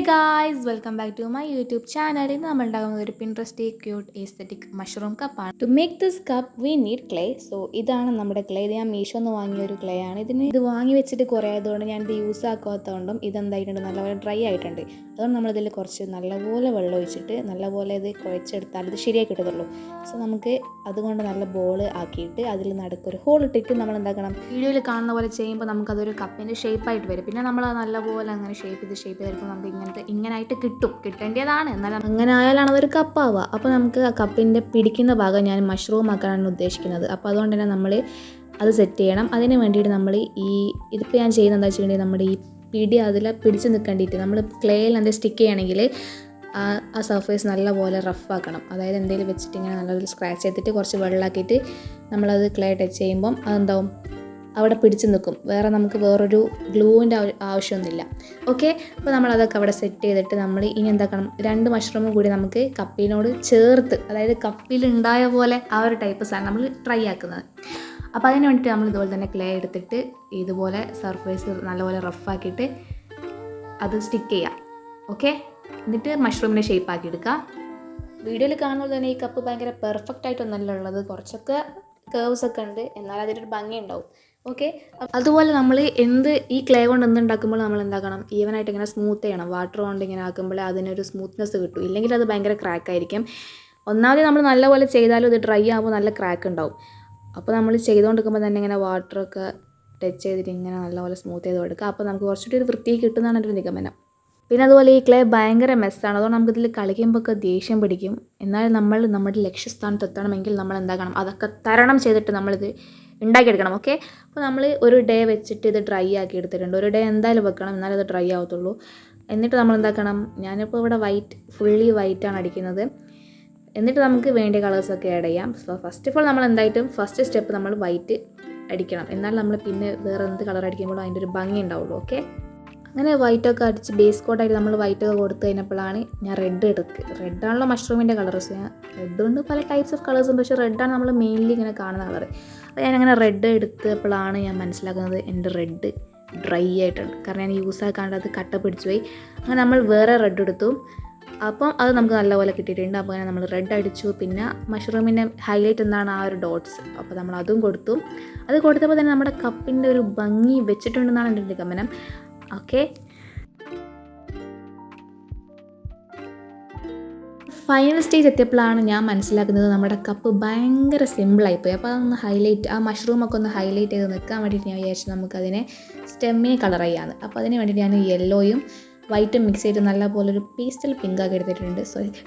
Guys welcome back to my YouTube channel. ഇന്ന് നമ്മൾ ഉണ്ടാകുന്നത് ഒരു പിൻട്രസ്റ്റി ക്യൂട്ട് എസ്തെറ്റിക് മഷ്റൂം കപ്പാണ്. To make this cup we need clay. So ഇതാണ് നമ്മുടെ ക്ലേ. ഇത് ഞാൻ മീഷോന്ന് വാങ്ങിയ ഒരു ക്ലേ ആണ്. ഇത് വാങ്ങി വെച്ചിട്ട് കുറേ ആയതുകൊണ്ട് ഞാനിത് യൂസ് ആക്കാത്തതുകൊണ്ടും ഇതെന്തായിട്ടുണ്ട് നല്ലപോലെ ഡ്രൈ ആയിട്ടുണ്ട്. അതുകൊണ്ട് നമ്മളിതിൽ കുറച്ച് നല്ലപോലെ വെള്ളം ഒഴിച്ചിട്ട് നല്ലപോലെ ഇത് കുഴച്ചെടുത്താൽ ഇത് ശരിയായി കിട്ടത്തുള്ളൂ. സോ നമുക്ക് അതുകൊണ്ട് നല്ല ബോൾ ആക്കിയിട്ട് അതിൽ നടുക്കൊരു ഹോൾ ഇട്ടിട്ട് നമ്മൾ എന്താക്കണം, വീഡിയോയിൽ കാണുന്ന പോലെ ചെയ്യുമ്പോൾ നമുക്കതൊരു കപ്പിൻ്റെ ഷേപ്പായിട്ട് വരും. പിന്നെ നമ്മൾ നല്ലപോലെ അങ്ങനെ ഷേപ്പ് ചെയ്തെടുക്കും. നമുക്ക് ഇങ്ങനായിട്ട് കിട്ടേണ്ടതാണ്. എന്നാലും അങ്ങനെ ആയാലാണ് അതൊരു കപ്പാവുക. അപ്പോൾ നമുക്ക് ആ കപ്പിൻ്റെ പിടിക്കുന്ന ഭാഗം ഞാൻ മഷ്റൂം ആക്കാനാണ് ഉദ്ദേശിക്കുന്നത്. അപ്പോൾ അതുകൊണ്ട് തന്നെ നമ്മൾ അത് സെറ്റ് ചെയ്യണം. അതിന് വേണ്ടിയിട്ട് നമ്മൾ ഇതിപ്പോൾ ഞാൻ ചെയ്യുന്നത് എന്താ വെച്ചിട്ടുണ്ടെങ്കിൽ, നമ്മുടെ ഈ പിടി അതിൽ പിടിച്ച് നിൽക്കേണ്ടിയിട്ട് നമ്മൾ ക്ലേയിൽ എന്തെങ്കിലും സ്റ്റിക്ക് ചെയ്യണമെങ്കിൽ ആ സർഫേസ് നല്ലപോലെ റഫാക്കണം. അതായത് എന്തെങ്കിലും വെച്ചിട്ട് ഇങ്ങനെ നല്ലൊരു സ്ക്രാച്ച് ചെയ്തിട്ട് കുറച്ച് വെള്ളമാക്കിയിട്ട് നമ്മളത് ക്ലേ ടച്ച് ചെയ്യുമ്പം അതെന്താവും, അവിടെ പിടിച്ച് നിൽക്കും. നമുക്ക് വേറൊരു ഗ്ലൂവിൻ്റെ ആവശ്യമൊന്നുമില്ല. ഓക്കെ, അപ്പോൾ നമ്മളതൊക്കെ അവിടെ സെറ്റ് ചെയ്തിട്ട് നമ്മൾ ഇനി എന്താക്കണം, 2 മഷ്റൂമും കൂടി നമുക്ക് കപ്പിനോട് ചേർത്ത്, അതായത് കപ്പിലുണ്ടായ പോലെ ആ ഒരു ടൈപ്പ് സാധനം നമ്മൾ ട്രൈ ആക്കുന്നത്. അപ്പോൾ അതിന് വേണ്ടിയിട്ട് നമ്മൾ ഇതുപോലെ തന്നെ ക്ലേ എടുത്തിട്ട് ഇതുപോലെ സർഫേസ് നല്ലപോലെ റഫാക്കിയിട്ട് അത് സ്റ്റിക്ക് ചെയ്യാം. ഓക്കെ, എന്നിട്ട് മഷ്റൂമിനെ ഷേപ്പ് ആക്കി എടുക്കുക. വീഡിയോയിൽ കാണുമ്പോൾ തന്നെ ഈ കപ്പ് ഭയങ്കര പെർഫെക്റ്റ് ആയിട്ടൊന്നല്ല ഉള്ളത്, കുറച്ചൊക്കെ കേർവ്സ് ഒക്കെ ഉണ്ട്, എന്നാൽ അതിനൊരു ഭംഗി ഉണ്ടാവും. ഓക്കെ, അതുപോലെ നമ്മൾ ഈ ക്ലേ കൊണ്ട് എന്തുണ്ടാക്കുമ്പോൾ നമ്മൾ എന്താക്കണം, ഈവനായിട്ട് ഇങ്ങനെ സ്മൂത്ത് ചെയ്യണം. വാട്ടർ കൊണ്ട് ഇങ്ങനെ ആക്കുമ്പോൾ അതിനൊരു സ്മൂത്ത്നെസ് കിട്ടും. ഇല്ലെങ്കിൽ അത് ഭയങ്കര ക്രാക്കായിരിക്കും. ഒന്നാമത് നമ്മൾ നല്ലപോലെ ചെയ്താലും ഇത് ഡ്രൈ ആകുമ്പോൾ നല്ല ക്രാക്ക് ഉണ്ടാവും. അപ്പോൾ നമ്മൾ ചെയ്തുകൊണ്ടിരിക്കുമ്പോൾ തന്നെ ഇങ്ങനെ വാട്ടറൊക്കെ ടച്ച് ചെയ്തിട്ട് ഇങ്ങനെ നല്ലപോലെ സ്മൂത്ത് ചെയ്ത് കൊടുക്കുക. അപ്പോൾ നമുക്ക് കുറച്ചുകൂടി ഒരു വൃത്തി കിട്ടുന്നതാണ് എൻ്റെ ഒരു നിഗമനം. പിന്നെ അതുപോലെ ഈ ക്ലേ ഭയങ്കര മെസ്സാണ്. അതുകൊണ്ട് നമുക്കിതിൽ കളിക്കുമ്പോൾ ഒക്കെ ദേഷ്യം പിടിക്കും. എന്നാൽ നമ്മൾ നമ്മുടെ ലക്ഷ്യസ്ഥാനത്ത് എത്തണമെങ്കിൽ നമ്മൾ എന്താക്കണം, അതൊക്കെ തരണം ചെയ്തിട്ട് നമ്മളിത് ഉണ്ടാക്കിയെടുക്കണം. ഓക്കെ, അപ്പോൾ നമ്മൾ ഒരു ഡേ വെച്ചിട്ട് ഇത് ഡ്രൈ ആക്കി എടുത്തിട്ടുണ്ട്. ഒരു ഡേ എന്തായാലും വെക്കണം, എന്നാലും ഇത് ഡ്രൈ ആവത്തുള്ളൂ. എന്നിട്ട് നമ്മൾ എന്താക്കണം, ഞാനിപ്പോൾ ഇവിടെ ഫുള്ളി വൈറ്റാണ് അടിക്കുന്നത്. എന്നിട്ട് നമുക്ക് വേണ്ടിയ കളേഴ്സൊക്കെ ആഡ് ചെയ്യാം. സോ ഫസ്റ്റ് ഓഫ് ഓൾ നമ്മൾ ഫസ്റ്റ് സ്റ്റെപ്പ് നമ്മൾ വൈറ്റ് അടിക്കണം. എന്നാൽ നമ്മൾ പിന്നെ വേറെ എന്ത് കളർ അടിക്കുമ്പോഴും അതിൻ്റെ ഒരു ഭംഗി ഉണ്ടാവുള്ളൂ. ഓക്കെ, അങ്ങനെ വൈറ്റൊക്കെ അടിച്ച് ബേസ് കോട്ടായിട്ട് നമ്മൾ വൈറ്റൊക്കെ കൊടുത്തു കഴിഞ്ഞപ്പോഴാണ് ഞാൻ റെഡാണല്ലോ മഷ്റൂമിൻ്റെ കളേഴ്സ്. റെഡ് കൊണ്ട് പല ടൈപ്സ് ഓഫ് കളേഴ്സ് ഉണ്ട്, പക്ഷേ റെഡാണ് നമ്മൾ മെയിൻലി ഇങ്ങനെ കാണുന്ന കളർ. അപ്പോൾ ഞാനങ്ങനെ റെഡ് എടുത്തപ്പോഴാണ് ഞാൻ മനസ്സിലാക്കുന്നത് എൻ്റെ റെഡ് ഡ്രൈ ആയിട്ടുണ്ട്. കാരണം ഞാൻ യൂസ് ആക്കാണ്ട് അത് കട്ട പിടിച്ചു പോയി. അങ്ങനെ നമ്മൾ വേറെ റെഡ് എടുത്തു. അപ്പം അത് നമുക്ക് നല്ലപോലെ കിട്ടിയിട്ടുണ്ട്. അപ്പോൾ അങ്ങനെ നമ്മൾ റെഡ് അടിച്ചു. പിന്നെ മഷ്റൂമിൻ്റെ ഹൈലൈറ്റ് എന്താണ്, ആ ഒരു ഡോട്ട്സ്. അപ്പോൾ നമ്മൾ അതും കൊടുത്തു. അത് കൊടുത്തപ്പോൾ തന്നെ നമ്മുടെ കപ്പിൻ്റെ ഒരു ഭംഗി വെച്ചിട്ടുണ്ടെന്നാണ് എൻ്റെ നിഗമനം. ഓക്കെ, ഫൈനൽ സ്റ്റേജ് എത്തിയപ്പോഴാണ് ഞാൻ മനസ്സിലാക്കുന്നത് നമ്മുടെ കപ്പ് ഭയങ്കര സിമ്പിളായിപ്പോയി. അപ്പോൾ അതൊന്ന് ആ മഷ്റൂമൊക്കെ ഒന്ന് ഹൈലൈറ്റ് ചെയ്ത് നിൽക്കാൻ വേണ്ടിയിട്ട് ഞാൻ വിചാരിച്ചു നമുക്കതിനെ സ്റ്റെമ്മിനെ കളർ ചെയ്യാമെന്ന്. അപ്പോൾ അതിന് വേണ്ടിയിട്ട് ഞാൻ യെല്ലോയും വൈറ്റും മിക്സ് ചെയ്ത് നല്ലപോലെ ഒരു പേസ്റ്റൽ പിങ്ക് ആക്കി എടുത്തിട്ടുണ്ട്.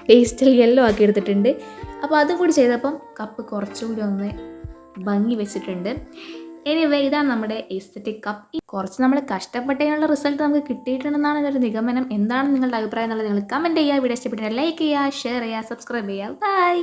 പേസ്റ്റൽ യെല്ലോ ആക്കി എടുത്തിട്ടുണ്ട്. അപ്പോൾ അതും കൂടി ചെയ്തപ്പം കപ്പ് കുറച്ചുകൂടി ഒന്ന് ഭംഗി വെച്ചിട്ടുണ്ട്. എനിവേ, ഇതാണ് നമ്മുടെ എസ്തെറ്റിക് കപ്പ്. കുറച്ച് നമ്മൾ കഷ്ടപ്പെട്ടതിനുള്ള റിസൾട്ട് നമുക്ക് കിട്ടിയിട്ടുണ്ടെന്നാണ് ഇതൊരു നിഗമനം. എന്താണ് നിങ്ങളുടെ അഭിപ്രായം എന്നുള്ളത് നിങ്ങൾ കമൻറ്റ് ചെയ്യുക. വീഡിയോ ഇഷ്ടപ്പെട്ടാൽ ലൈക്ക് ചെയ്യുക, ഷെയർ ചെയ്യുക, സബ്സ്ക്രൈബ് ചെയ്യുക. ബൈ.